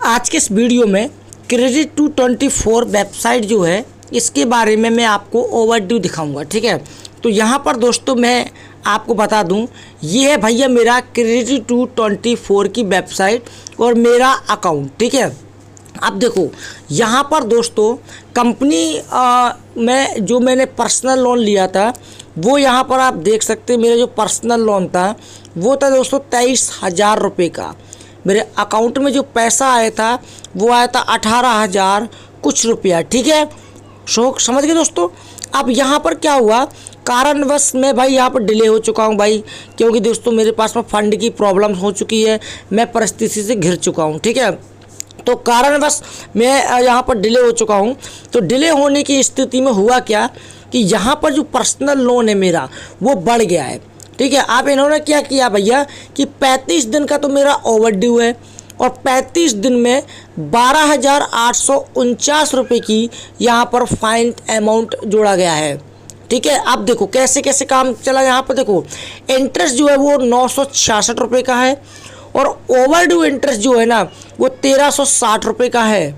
आज के इस वीडियो में क्रेडिट 224 वेबसाइट जो है इसके बारे में मैं आपको ओवरव्यू दिखाऊंगा। ठीक है, तो यहाँ पर दोस्तों मैं आपको बता दूं, ये है भैया मेरा क्रेडिट 224 की वेबसाइट और मेरा अकाउंट। ठीक है, अब देखो यहाँ पर दोस्तों कंपनी में जो मैंने पर्सनल लोन लिया था वो यहाँ पर आप देख सकते हैं। मेरा जो पर्सनल लोन था वो था दोस्तों 23,000 रुपये का। मेरे अकाउंट में जो पैसा आया था वो आया था 18,000 कुछ रुपया। ठीक है, समझ गए दोस्तों। अब यहाँ पर क्या हुआ, कारणवश मैं भाई यहाँ पर डिले हो चुका हूँ भाई, क्योंकि दोस्तों मेरे पास में फंड की प्रॉब्लम हो चुकी है, मैं परिस्थिति से घिर चुका हूँ। ठीक है, तो कारणवश मैं यहाँ पर डिले हो चुका हूँ। तो डिले होने की स्थिति में हुआ क्या कि यहाँ पर जो पर्सनल लोन है मेरा वो बढ़ गया है। ठीक है, आप इन्होंने क्या किया भैया कि 35 दिन का तो मेरा ओवरड्यू है और 35 दिन में 12,849 रुपये की यहाँ पर फाइन अमाउंट जोड़ा गया है। ठीक है, अब देखो कैसे कैसे काम चला। यहाँ पर देखो इंटरेस्ट जो है वो 966 रुपये का है और ओवरड्यू इंटरेस्ट जो है ना वो 1,360 रुपये का है।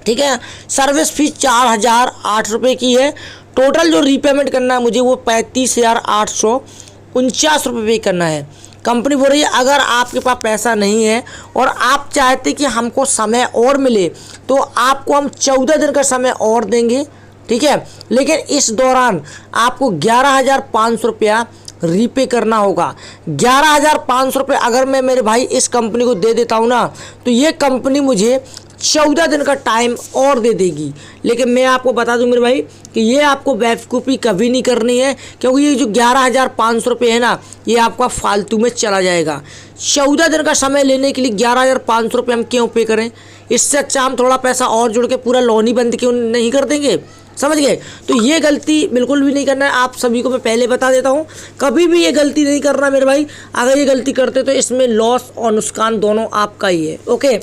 ठीक है, सर्विस फीस 4,008 रुपये की है। टोटल जो रीपेमेंट करना है मुझे वो 35,849 रुपये पे करना है। कंपनी बोल रही है अगर आपके पास पैसा नहीं है और आप चाहते कि हमको समय और मिले तो आपको हम 14 दिन का समय और देंगे। ठीक है, लेकिन इस दौरान आपको 11,500 रुपया रीपे करना होगा। 11,500 रुपये अगर मैं मेरे भाई इस कंपनी को दे देता हूँ ना तो ये कंपनी मुझे 14 दिन का टाइम और दे देगी। लेकिन मैं आपको बता दूं मेरे भाई कि ये आपको बेवकूफ़ी कभी नहीं करनी है, क्योंकि ये जो 11,500 रुपये है ना ये आपका फालतू में चला जाएगा। 14 दिन का समय लेने के लिए 11,500 रुपये हम क्यों पे करें? इससे अच्छा हम थोड़ा पैसा और जोड़ के पूरा लोन ही बंद क्यों नहीं कर देंगे? समझ गए? तो ये गलती बिल्कुल भी नहीं करना है। आप सभी को मैं पहले बता देता हूँ, कभी भी ये गलती नहीं करना मेरे भाई। अगर ये गलती करते तो इसमें लॉस और नुकसान दोनों आपका ही है। ओके,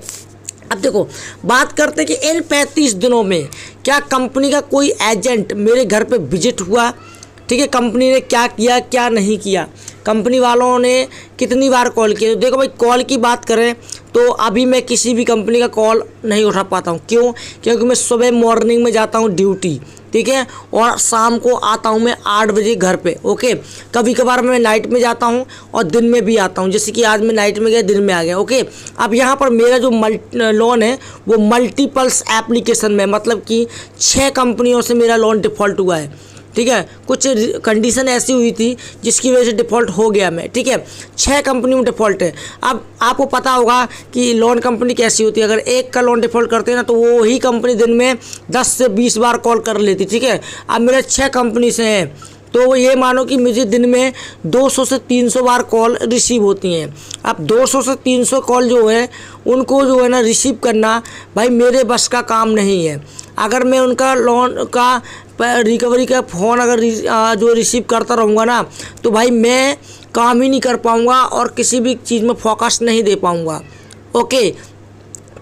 अब देखो बात करते कि इन 35 दिनों में क्या कंपनी का कोई एजेंट मेरे घर पे विजिट हुआ। ठीक है, कंपनी ने क्या किया क्या नहीं किया, कंपनी वालों ने कितनी बार कॉल किया। तो देखो भाई कॉल की बात करें तो अभी मैं किसी भी कंपनी का कॉल नहीं उठा पाता हूँ। क्यों? क्योंकि मैं सुबह मॉर्निंग में जाता हूँ ड्यूटी। ठीक है, और शाम को आता हूँ मैं 8 बजे घर पे। ओके, कभी कभार मैं नाइट में जाता हूँ और दिन में भी आता हूँ, जैसे कि आज मैं नाइट में गया दिन में आ गया। ओके, अब यहाँ पर मेरा जो लोन है वो मल्टीपल्स एप्लीकेशन में, मतलब कि 6 कंपनियों से मेरा लोन डिफ़ॉल्ट हुआ है। ठीक है, कुछ कंडीशन ऐसी हुई थी जिसकी वजह से डिफ़ॉल्ट हो गया मैं। ठीक है, 6 कंपनी में डिफ़ॉल्ट है। अब आपको पता होगा कि लोन कंपनी कैसी होती है, अगर एक का लोन डिफ़ॉल्ट करते हैं ना तो वो ही कंपनी दिन में 10 से 20 बार कॉल कर लेती। ठीक है, अब मेरे 6 कंपनी से हैं तो ये मानो कि मुझे दिन में 200 से 300 बार कॉल रिसीव होती हैं। अब 200 से 300 कॉल जो है उनको जो है ना रिसीव करना भाई मेरे बस का काम नहीं है। अगर मैं उनका लोन का रिकवरी का फ़ोन अगर जो रिसीव करता रहूँगा ना तो भाई मैं काम ही नहीं कर पाऊँगा और किसी भी चीज़ में फोकस नहीं दे पाऊँगा। ओके,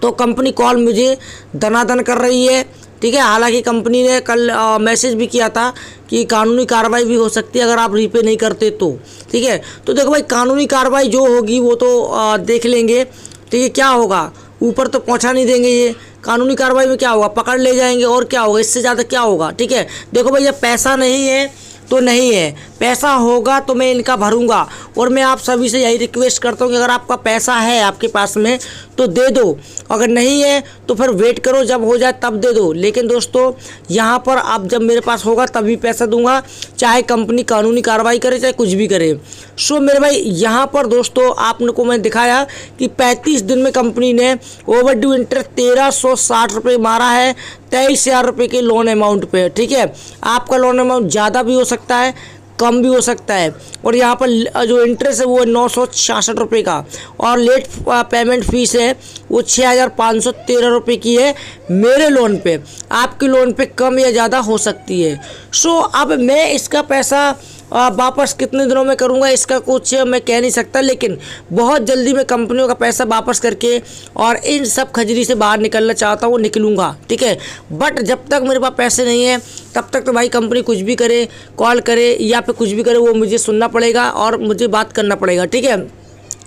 तो कंपनी कॉल मुझे दनादन कर रही है। ठीक है, हालांकि कंपनी ने कल मैसेज भी किया था कि कानूनी कार्रवाई भी हो सकती है अगर आप रीपे नहीं करते तो। ठीक है, तो देखो भाई कानूनी कार्रवाई जो होगी वो तो देख लेंगे। ठीक है, क्या होगा, ऊपर तो पहुंचा नहीं देंगे। ये कानूनी कार्रवाई में क्या होगा, पकड़ ले जाएंगे और क्या होगा, इससे ज़्यादा क्या होगा। ठीक है, देखो भाई जब पैसा नहीं है तो नहीं है, पैसा होगा तो मैं इनका भरूंगा। और मैं आप सभी से यही रिक्वेस्ट करता हूँ कि अगर आपका पैसा है आपके पास में तो दे दो, अगर नहीं है तो फिर वेट करो, जब हो जाए तब दे दो। लेकिन दोस्तों यहाँ पर अब जब मेरे पास होगा तभी पैसा दूंगा, चाहे कंपनी कानूनी कार्रवाई करे चाहे कुछ भी करे। सो मेरे भाई यहाँ पर दोस्तों आपने को मैं दिखाया कि 35 दिन में कंपनी ने ओवरड्यू इंटरेस्ट 1,360 रुपये मारा है 23,000 रुपये के लोन अमाउंट पे। ठीक है, आपका लोन अमाउंट ज़्यादा भी हो सकता है कम भी हो सकता है। और यहाँ पर जो इंटरेस्ट है वो 966 रुपये का और लेट पेमेंट फ़ीस है वो 6,513 रुपये की है मेरे लोन पे। आपके लोन पे कम या ज़्यादा हो सकती है। सो अब मैं इसका पैसा वापस कितने दिनों में करूंगा इसका कुछ मैं कह नहीं सकता, लेकिन बहुत जल्दी मैं कंपनियों का पैसा वापस करके और इन सब खजरी से बाहर निकलना चाहता हूँ, निकलूँगा। ठीक है, बट जब तक मेरे पास पैसे नहीं है तब तक तो भाई कंपनी कुछ भी करे, कॉल करे या फिर कुछ भी करे, वो मुझे सुनना पड़ेगा और मुझे बात करना पड़ेगा। ठीक है,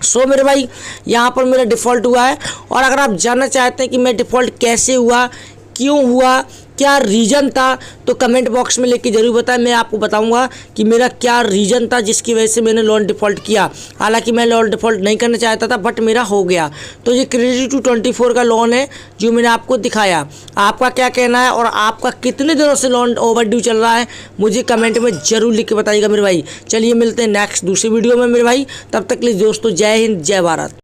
सो मेरे भाई यहाँ पर मेरा डिफ़ॉल्ट हुआ है। और अगर आप जानना चाहते हैं कि मैं डिफ़ॉल्ट कैसे हुआ, क्यों हुआ, क्या रीज़न था, तो कमेंट बॉक्स में लेके ज़रूर बताएं। मैं आपको बताऊंगा कि मेरा क्या रीज़न था जिसकी वजह से मैंने लोन डिफ़ॉल्ट किया। हालांकि मैं लोन डिफ़ॉल्ट नहीं करना चाहता था, बट मेरा हो गया। तो ये क्रेडिट 224 का लोन है जो मैंने आपको दिखाया। आपका क्या कहना है और आपका कितने दिनों से लोन ओवर ड्यू चल रहा है, मुझे कमेंट में ज़रूर लिख के बताइएगा मेरे भाई। चलिए मिलते हैं नेक्स्ट दूसरी वीडियो में मेरे भाई। तब तक के लिए दोस्तों जय हिंद, जय भारत।